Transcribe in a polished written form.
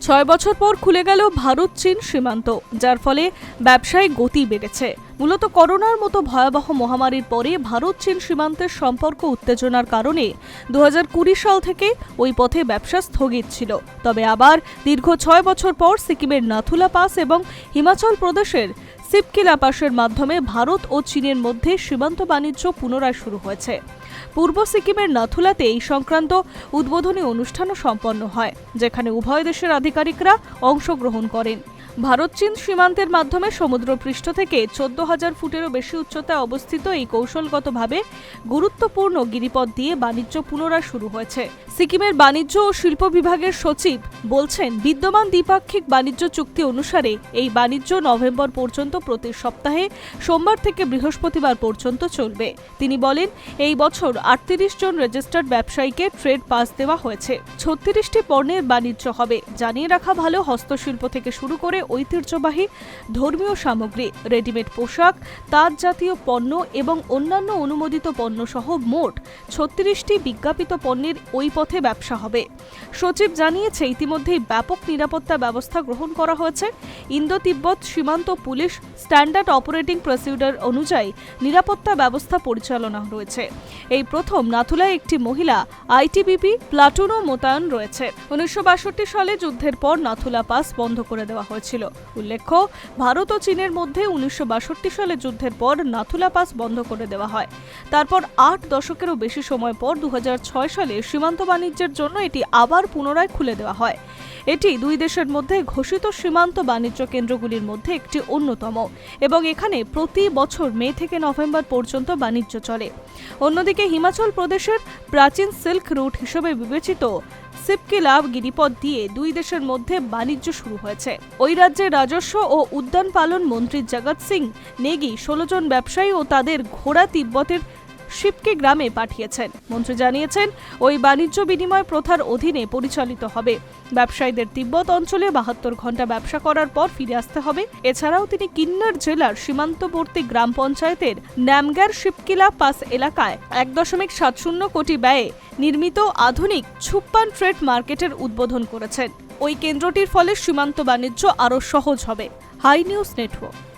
6 বছর পর খুলে গেল ভারত চীন সীমান্ত, যার ফলে ব্যবসায়িক গতি বেড়েছে। মূলত করোনার মতো ভয়াবহ মহামারীর পরে ভারত চীন সীমান্তের সম্পর্ক উত্তেজনার কারণে 2020 সাল থেকে ওই পথে ব্যবসা স্থগিত ছিল। তবে আবার দীর্ঘ 6 বছর পর সিকিমের নাথুলা পাস এবং হিমাচল প্রদেশের সিপকিলা পাসের মাধ্যমে ভারত ও চীনের মধ্যে সীমান্ত বাণিজ্য পুনরায় শুরু হয়েছে। পূর্ব সিকিমের নাথুলাতে এই সংক্রান্ত উদ্বোধনী অনুষ্ঠানও সম্পন্ন হয়, যেখানে উভয় দেশের আধিকারিকরা অংশগ্রহণ করেন। ভারত চীন সীমান্তের মাধ্যমে সমুদ্রপৃষ্ঠ থেকে 14,000 ফুটেরও বেশি উচ্চতায় অবস্থিত এই কৌশলগতভাবে গুরুত্বপূর্ণ গিরিপথ দিয়ে বাণিজ্য পুনরায় শুরু হয়েছে। সিকিমের বাণিজ্য ও শিল্প বিভাগের সচিব বলছেন, বিদ্যমান দ্বিপাক্ষিক বাণিজ্য চুক্তি অনুসারে এই বাণিজ্য নভেম্বর পর্যন্ত প্রতি সপ্তাহে সোমবার থেকে বৃহস্পতিবার পর্যন্ত চলবে। তিনি বলেন, এই বছর 38 জন রেজিস্টার্ড ব্যবসায়ীকে ট্রেড পাস দেওয়া হয়েছে। 36টি পণ্যের বাণিজ্য হবে। জানিয়ে রাখা ভালো, হস্তশিল্প থেকে শুরু করে ঐতিহ্যবাহী ধর্মীয় সামগ্রী, রেডিমেড পোশাক, তাঁত জাতীয় পণ্য এবং অন্যান্য অনুমোদিত পণ্য সহ মোট 36টি বিজ্ঞাপিত পণ্যের ওই পথে ব্যবসা হবে। সচিব জানিয়েছে, ইতিমধ্যেই ব্যাপক নিরাপত্তা ব্যবস্থা গ্রহণ করা হয়েছে। ইন্দো তিব্বত সীমান্ত পুলিশ স্ট্যান্ডার্ড অপারেটিং প্রসিডিউর অনুযায়ী নিরাপত্তা ব্যবস্থা পরিচালনা রয়েছে। এই প্রথম নাথুলায় একটি মহিলা আইটিবিপি প্লাটুনও মোতায়েন রয়েছে। 1962 সালে যুদ্ধের পর নাথুলা পাস বন্ধ করে দেওয়া হয়েছিল। উল্লেখ্য, ভারত ও চীনের মধ্যে 1962 সালে যুদ্ধের পর নাথুলা পাস বন্ধ করে দেওয়া হয়। তারপর 8 দশকেরও বেশি সময় পর 2006 সালে সীমান্ত বাণিজ্যের জন্য এটি আবার পুনরায় খুলে দেওয়া হয়। এটি দুই দেশের মধ্যে ঘোষিত সীমান্ত বাণিজ্য কেন্দ্রগুলির মধ্যে একটি অন্যতম এবং এখানে প্রতি বছর মে থেকে নভেম্বর পর্যন্ত বাণিজ্য চলে। অন্যদিকে হিমাচল প্রদেশের প্রাচীন সিল্ক রুট হিসেবে বিবেচিত সিপকিলা গিরিপথ দিয়ে দুই দেশের মধ্যে বাণিজ্য শুরু হয়েছে। ওই রাজ্যের রাজস্ব ও উদ্যান পালন মন্ত্রী জগৎ সিং নেগি 16 জন ব্যবসায়ী ও তাদের ঘোড়া তিব্বতের শিবকে গ্রামে পাঠিয়েছেন। মন্ত্রী জানিয়েছেন, ওই বাণিজ্য বিনিময় প্রথার অধীনে পরিচালিত হবে। ব্যবসায়ীদের তিব্বত অঞ্চলে 72 ঘন্টা ব্যবসা করার পর ফিরে আসতে হবে। এছাড়াও তিনি কিন্নর জেলার সীমান্তবর্তী গ্রাম পঞ্চায়েতের নামগ্যার শিবকিলা পাস এলাকায় 1.70 কোটি ব্যয়ে নির্মিত আধুনিক ছুপ্পান ট্রেড মার্কেটের উদ্বোধন করেছেন। ওই কেন্দ্রটির ফলে সীমান্ত বাণিজ্য আরও সহজ হবে। Hi news network.